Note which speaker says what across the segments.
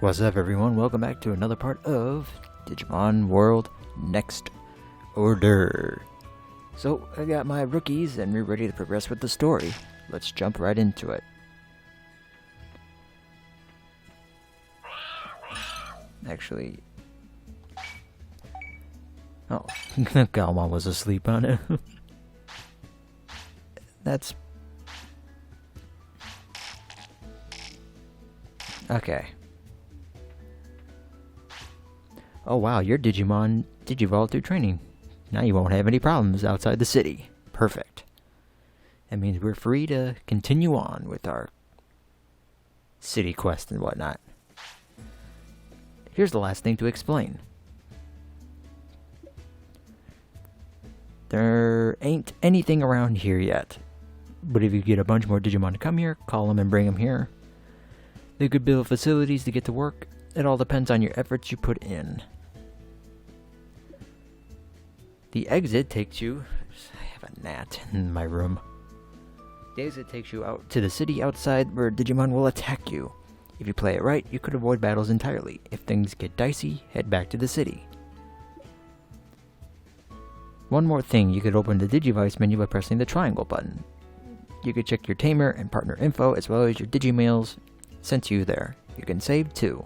Speaker 1: What's up everyone, welcome back to another part of Digimon World Next Order. So, I got my rookies and we're ready to progress with the story. Let's jump right into it. Actually... Oh, Galma was asleep on it. That's... Okay. Oh wow, your Digimon digivolved through training. Now you won't have any problems outside the city. Perfect. That means we're free to continue on with our city quest and whatnot. Here's the last thing to explain. There ain't anything around here yet. But if you get a bunch more Digimon to come here, call them and bring them here. They could build facilities to get to work. It all depends on your efforts you put in. The exit takes you... I have a gnat in my room. The exit takes you out to the city outside where Digimon will attack you. If you play it right, you could avoid battles entirely. If things get dicey, head back to the city. One more thing, you could open the Digivice menu by pressing the triangle button. You could check your tamer and partner info as well as your Digimails sent to you there. You can save too.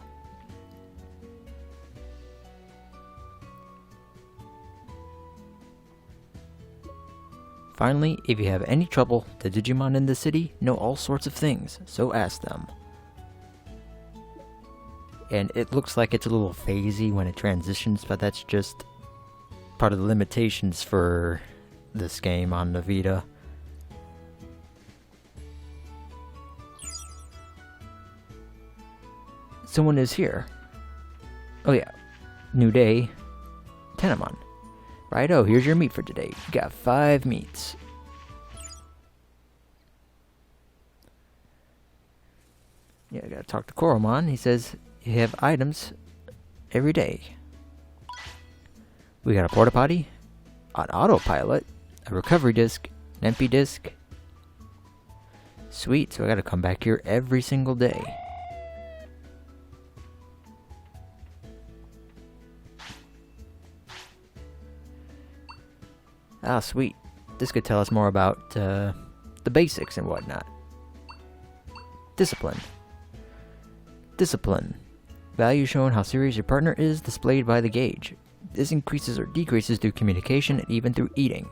Speaker 1: Finally, if you have any trouble, the Digimon in the city know all sorts of things, so ask them. And it looks like it's a little phasey when it transitions, but that's just part of the limitations for this game on the Vita. Someone is here. Oh yeah, new day, Tenemon. Righto, here's your meat for today. You got 5 meats. Yeah, I gotta talk to Koromon. He says you have items every day. We got a porta potty, an autopilot, a recovery disc, an empty disc. Sweet, so I gotta come back here every single day. Ah, sweet. This could tell us more about the basics and whatnot. Discipline. Discipline. Value shown how serious your partner is displayed by the gauge. This increases or decreases through communication and even through eating.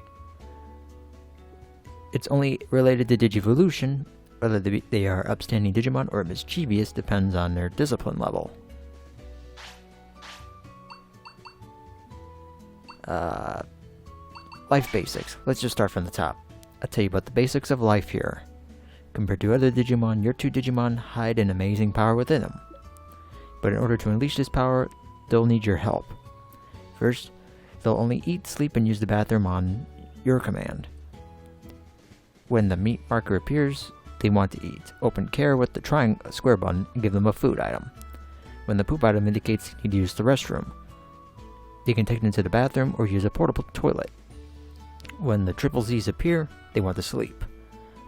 Speaker 1: It's only related to Digivolution. Whether they are upstanding Digimon or mischievous depends on their discipline level. Life basics. Let's just start from the top. I'll tell you about the basics of life here. Compared to other Digimon, your 2 Digimon hide an amazing power within them. But in order to unleash this power, they'll need your help. First, they'll only eat, sleep, and use the bathroom on your command. When the meat marker appears, they want to eat. Open care with the square button and give them a food item. When the poop item indicates you need to use the restroom, you can take them to the bathroom or use a portable toilet. When the triple Z's appear, they want to sleep.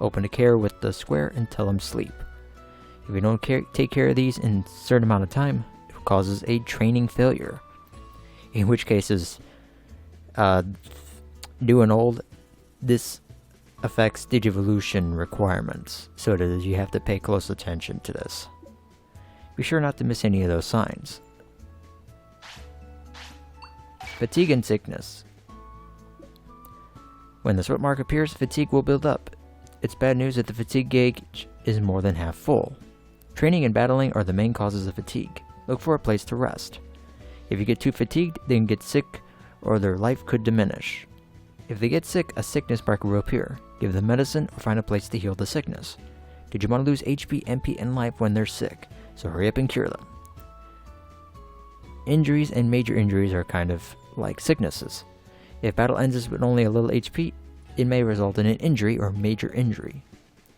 Speaker 1: Open a care with the square and tell them sleep. If you don't take care of these in a certain amount of time, it causes a training failure. In which cases, new and old, this affects Digivolution requirements, so that you have to pay close attention to this. Be sure not to miss any of those signs. Fatigue and sickness. When the sweat mark appears, fatigue will build up. It's bad news that the fatigue gauge is more than half full. Training and battling are the main causes of fatigue. Look for a place to rest. If you get too fatigued, they can get sick or their life could diminish. If they get sick, a sickness marker will appear. Give them medicine or find a place to heal the sickness. Digimon lose HP, MP, and life when they're sick, so hurry up and cure them. Injuries and major injuries are kind of like sicknesses. If battle ends with only a little HP, it may result in an injury or major injury.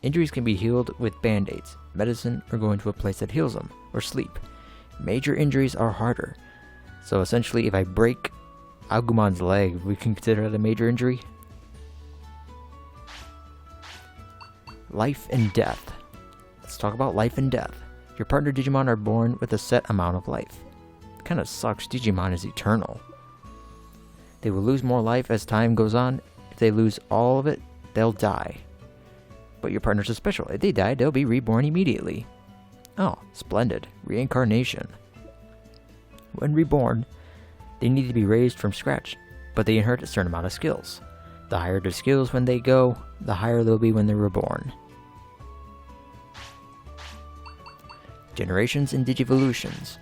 Speaker 1: Injuries can be healed with band-aids, medicine, or going to a place that heals them, or sleep. Major injuries are harder. So essentially, if I break Agumon's leg, we can consider it a major injury. Life and death. Let's talk about life and death. Your partner Digimon are born with a set amount of life. Kinda sucks, Digimon is eternal. They will lose more life as time goes on. If they lose all of it, they'll die. But your partners are special. If they die, they'll be reborn immediately. Oh, splendid. Reincarnation. When reborn, they need to be raised from scratch, but they inherit a certain amount of skills. The higher their skills when they go, the higher they'll be when they're reborn. Generations and Digivolutions.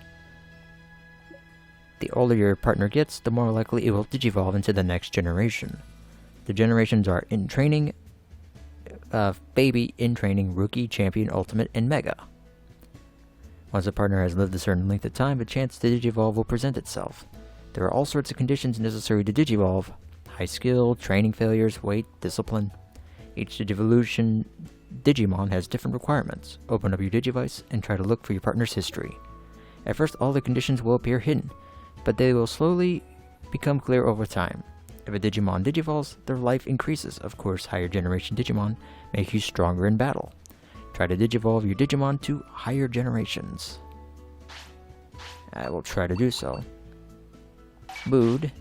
Speaker 1: The older your partner gets, the more likely it will digivolve into the next generation. The generations are in training, baby, in training, rookie, champion, ultimate, and mega. Once a partner has lived a certain length of time, a chance to digivolve will present itself. There are all sorts of conditions necessary to digivolve. High skill, training failures, weight, discipline. Each Digivolution Digimon has different requirements. Open up your Digivice and try to look for your partner's history. At first, all the conditions will appear hidden, but they will slowly become clear over time. If a Digimon digivolves, their life increases. Of course, higher generation Digimon make you stronger in battle. Try to digivolve your Digimon to higher generations. I will try to do so. Mood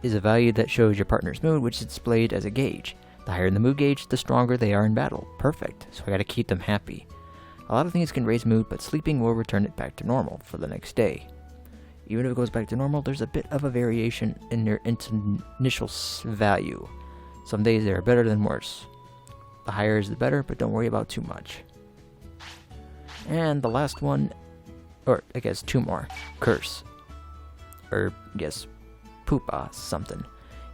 Speaker 1: is a value that shows your partner's mood, which is displayed as a gauge. The higher the mood gauge, the stronger they are in battle. Perfect, so I gotta keep them happy. A lot of things can raise mood, but sleeping will return it back to normal for the next day. Even if it goes back to normal, there's a bit of a variation in their initial value. Some days they are better than worse. The higher is the better, but don't worry about too much. And the last one, or I guess two more. Curse. Or, yes, poopa, something.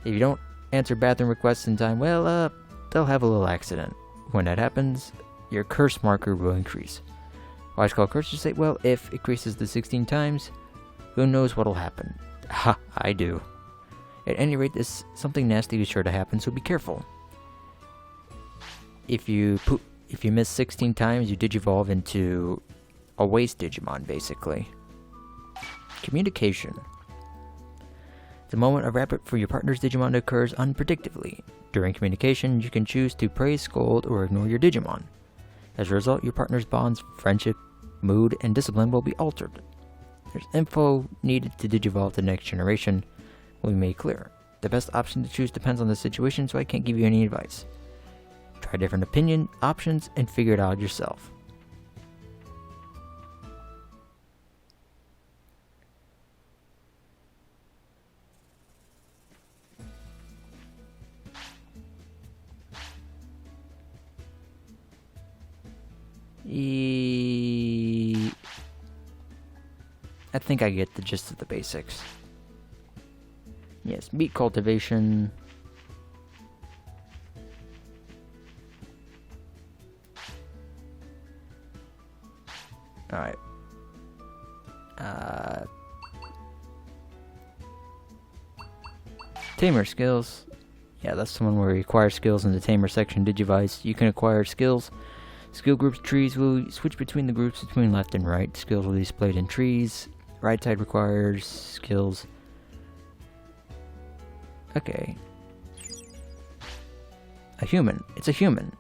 Speaker 1: If you don't answer bathroom requests in time, well, they'll have a little accident. When that happens, your curse marker will increase. Why it's called curse? Just say, well, if it increases to 16 times, who knows what'll happen? Ha, I do. At any rate, something nasty is sure to happen, so be careful. If you miss 16 times, you digivolve into a waste Digimon, basically. Communication. The moment of rapid for your partner's Digimon occurs unpredictably. During communication, you can choose to praise, scold, or ignore your Digimon. As a result, your partner's bonds, friendship, mood, and discipline will be altered. There's info needed to digivolve to the next generation will be made clear. The best option to choose depends on the situation, so I can't give you any advice. Try different options and figure it out yourself. I think I get the gist of the basics. Yes, meat cultivation. Alright. Tamer skills. Yeah, that's the one where you acquire skills in the Tamer section Digivice. You can acquire skills. Skill groups trees will switch between the groups between left and right. Skills will be displayed in trees. Right side requires skills. Okay. A human. It's a human.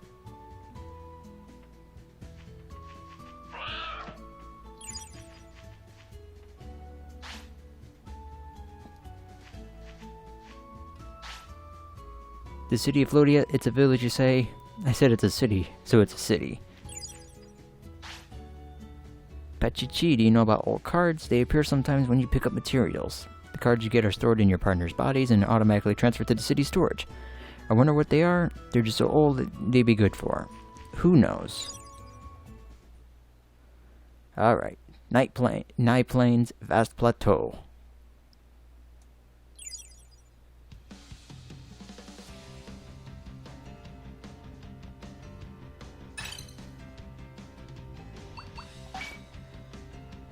Speaker 1: The city of Flodia, it's a village, you say? I said it's a city, so it's a city. Pachichi, do you know about old cards? They appear sometimes when you pick up materials. The cards you get are stored in your partner's bodies and automatically transferred to the city storage. I wonder what they are? They're just so old that they'd be good for. Who knows? Alright. Night Plains, Vast Plateau.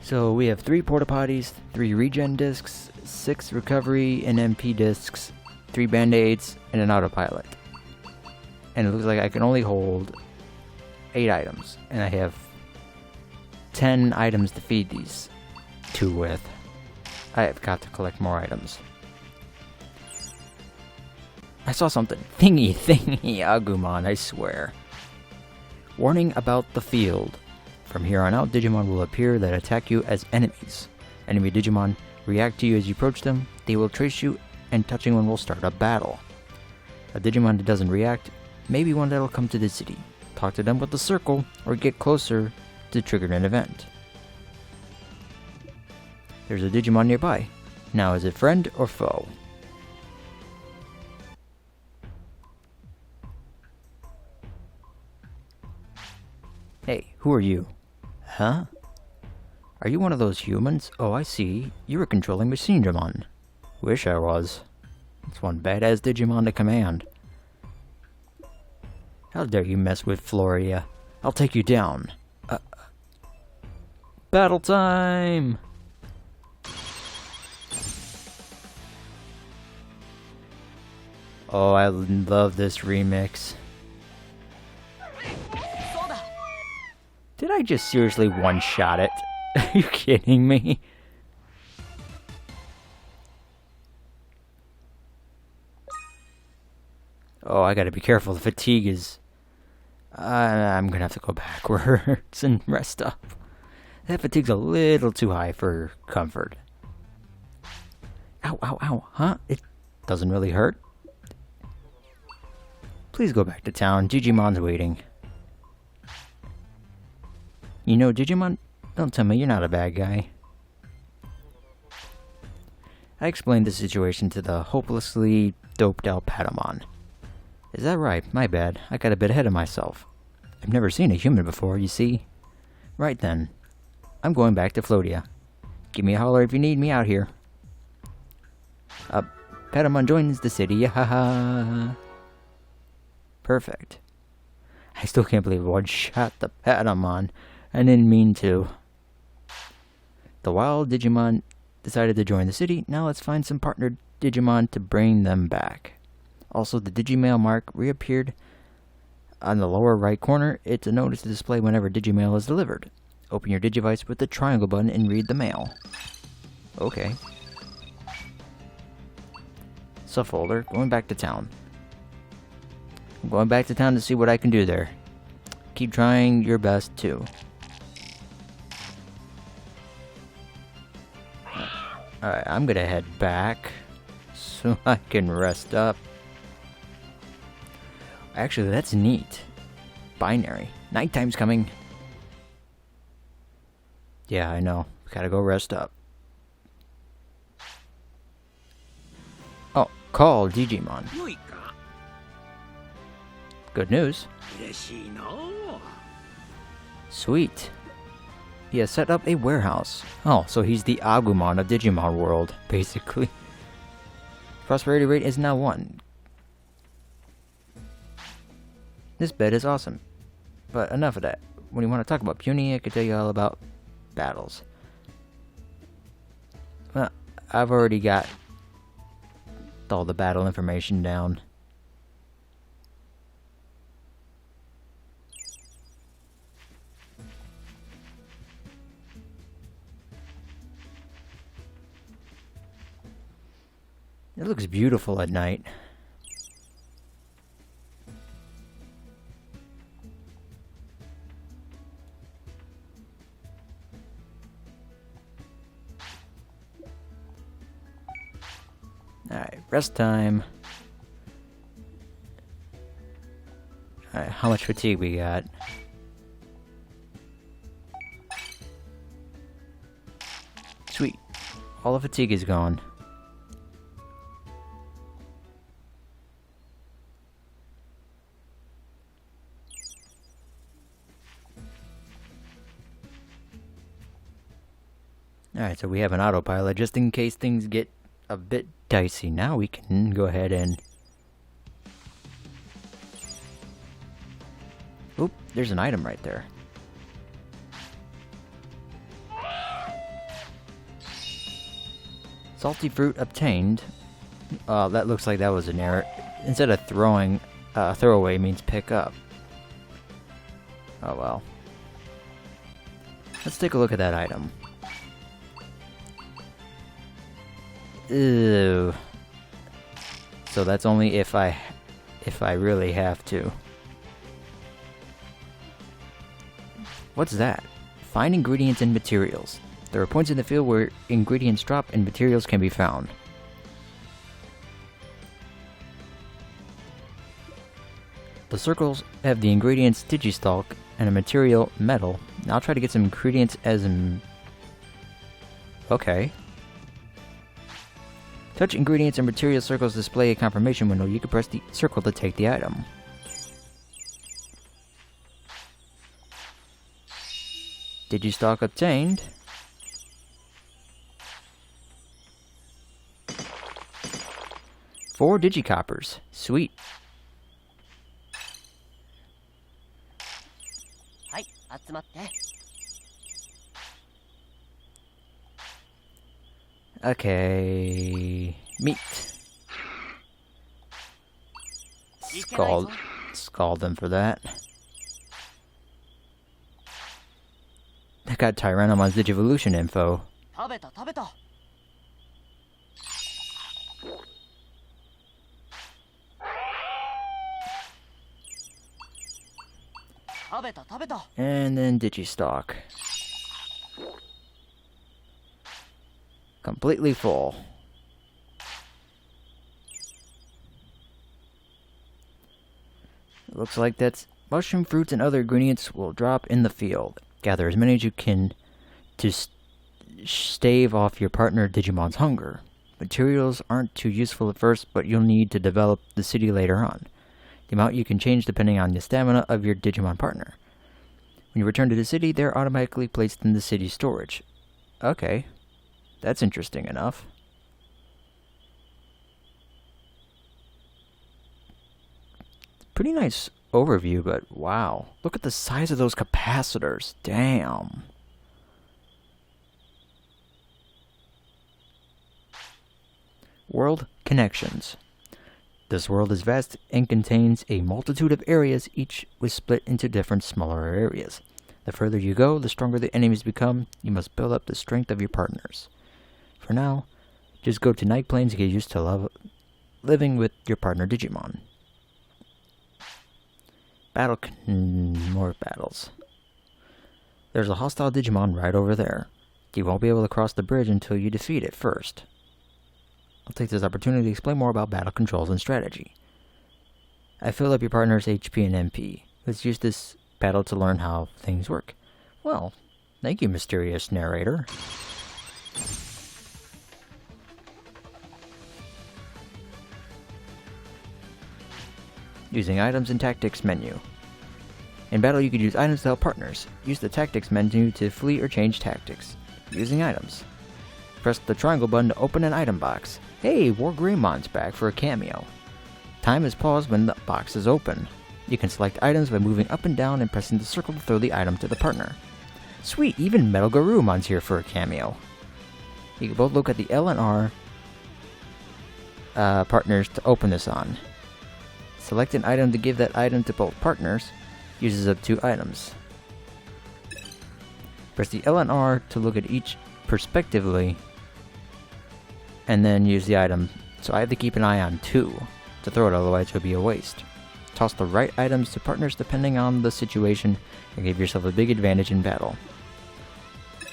Speaker 1: So we have 3 porta potties, 3 regen discs, 6 recovery and MP discs, 3 band-aids, and an autopilot. And it looks like I can only hold 8 items, and I have 10 items to feed these 2 with. I have got to collect more items. I saw something. Thingy, Agumon, I swear. Warning about the field. From here on out, Digimon will appear that attack you as enemies. Enemy Digimon react to you as you approach them, they will trace you, and touching one will start a battle. A Digimon that doesn't react may be one that will come to the city. Talk to them with the circle, or get closer to trigger an event. There's a Digimon nearby. Now is it friend or foe? Hey, who are you? Huh? Are you one of those humans? Oh, I see. You were controlling Machine Digimon. Wish I was. It's one badass Digimon to command. How dare you mess with Floria? I'll take you down. Battle time! Oh, I love this remix. Did I just seriously one-shot it? Are you kidding me? Oh, I gotta be careful. The fatigue is... I'm gonna have to go backwards and rest up. That fatigue's a little too high for comfort. Ow, ow, ow. Huh? It doesn't really hurt? Please go back to town. Digimon's waiting. You know, Digimon, don't tell me you're not a bad guy. I explained the situation to the hopelessly doped out Patamon. Is that right? My bad. I got a bit ahead of myself. I've never seen a human before, you see. Right then. I'm going back to Floatia. Give me a holler if you need me out here. Patamon joins the city, haha. Perfect. I still can't believe one shot the Patamon. I didn't mean to. The wild Digimon decided to join the city. Now let's find some partnered Digimon to bring them back. Also, the Digimail mark reappeared on the lower right corner. It's a notice to display whenever Digimail is delivered. Open your Digivice with the triangle button and read the mail. Okay. Subfolder, going back to town. I'm going back to town to see what I can do there. Keep trying your best, too. Alright, I'm gonna head back so I can rest up. Actually, that's neat. Binary. Nighttime's coming. Yeah, I know. Gotta go rest up. Oh, call Digimon. Good news. Sweet. He has set up a warehouse. Oh, so he's the Agumon of Digimon world, basically. Prosperity rate is now 1. This bed is awesome. But enough of that. When you want to talk about Puny, I can tell you all about battles. Well, I've already got all the battle information down. It looks beautiful at night. Alright, rest time. Alright, how much fatigue we got? Sweet. All the fatigue is gone. Alright, so we have an autopilot just in case things get a bit dicey. Now we can go ahead and... Oop, there's an item right there. Salty fruit obtained. That looks like that was an error. Instead of throwing, throwaway means pick up. Oh well. Let's take a look at that item. Ew. So that's only if I really have to. What's that? Find ingredients and materials. There are points in the field where ingredients drop and materials can be found. The circles have the ingredients Digistalk and a material metal. Now I'll try to get some ingredients as okay. Touch ingredients and material circles display a confirmation window. You can press the circle to take the item. Digistalk obtained. Four Digicoppers. Sweet. Okay, meat. Scald them for that. I got Tyrannomon's Digivolution info. And then Digistalk. Completely full. It looks like that's mushroom fruits and other ingredients will drop in the field. Gather as many as you can to stave off your partner Digimon's hunger. Materials aren't too useful at first, but you'll need to develop the city later on. The amount you can change depending on the stamina of your Digimon partner. When you return to the city, they're automatically placed in the city storage. Okay. That's interesting enough. Pretty nice overview, but wow. Look at the size of those capacitors. Damn. World connections. This world is vast and contains a multitude of areas, each was split into different smaller areas. The further you go, the stronger the enemies become. You must build up the strength of your partners. For now, just go to Night Plains and get used to living with your partner Digimon. More battles. There's a hostile Digimon right over there. You won't be able to cross the bridge until you defeat it first. I'll take this opportunity to explain more about battle controls and strategy. I filled up your partner's HP and MP. Let's use this battle to learn how things work. Well, thank you, mysterious narrator. Using items and tactics menu. In battle, you can use items to help partners. Use the tactics menu to flee or change tactics. Using items. Press the triangle button to open an item box. Hey, Wargreymmon's back for a cameo. Time is paused when the box is open. You can select items by moving up and down and pressing the circle to throw the item to the partner. Sweet, even Metal Garumon's here for a cameo. You can both look at the L and R partners to open this on. Select an item to give that item to both partners. Uses up 2 items. Press the L and R to look at each prospectively, and then use the item. So I have to keep an eye on 2 to throw it, otherwise it would be a waste. Toss the right items to partners depending on the situation and give yourself a big advantage in battle.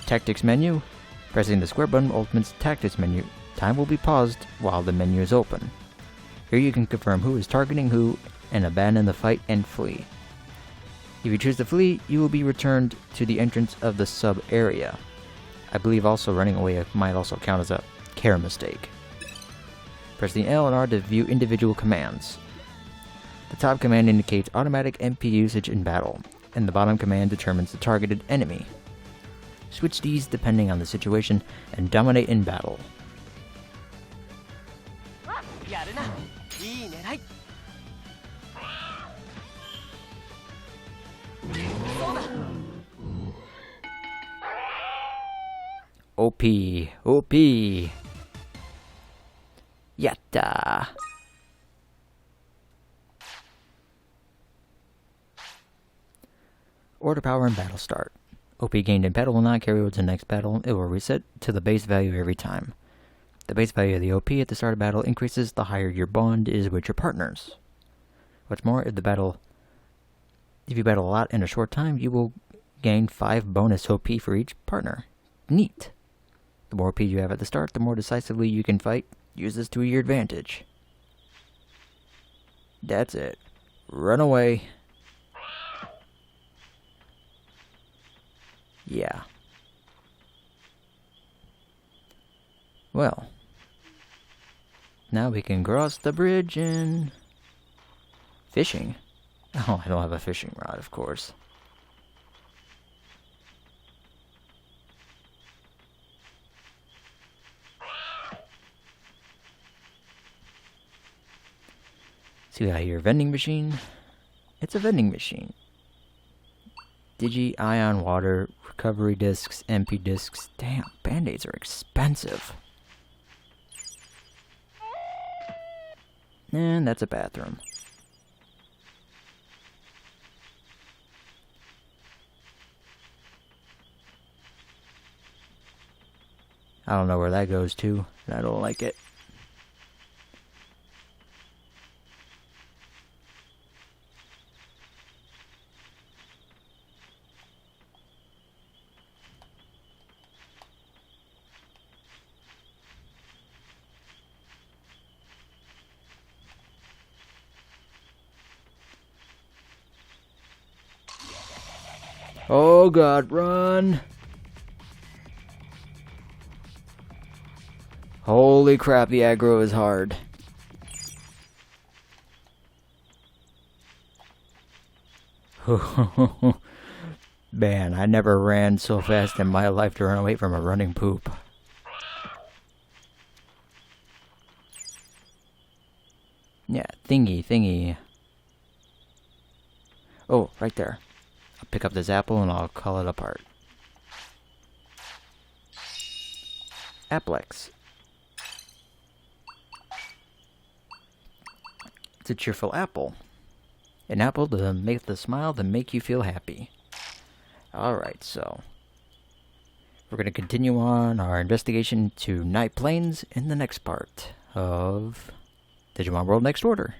Speaker 1: Tactics menu. Pressing the square button opens tactics menu. Time will be paused while the menu is open. Here you can confirm who is targeting who and abandon the fight and flee. If you choose to flee, you will be returned to the entrance of the sub-area. I believe also running away might also count as a care mistake. Press the L and R to view individual commands. The top command indicates automatic MP usage in battle, and the bottom command determines the targeted enemy. Switch these depending on the situation and dominate in battle. OP, OP. Yatta. Order power and battle start. OP gained in battle will not carry over to the next battle. It will reset to the base value every time. The base value of the OP at the start of battle increases the higher your bond is with your partners. What's more, if you battle a lot in a short time, you will Gain 5 bonus OP for each partner. Neat. The more OP you have at the start, the more decisively you can fight. Use this to your advantage. That's it. Run away. Yeah. Well. Now we can cross the bridge and... Fishing? Oh, I don't have a fishing rod, of course. See how your vending machine? It's a vending machine. Digi-ion water, recovery discs, MP discs. Damn, band-aids are expensive. And that's a bathroom. I don't know where that goes to, and I don't like it. Oh god, run! Holy crap, the aggro is hard. Man, I never ran so fast in my life to run away from a running poop. Yeah, thingy. Oh, right there. I'll pick up this apple and I'll call it apart. Applex. It's a cheerful apple. An apple to make the smile to make you feel happy. Alright, so we're going to continue on our investigation to Night Plains in the next part of Digimon World Next Order.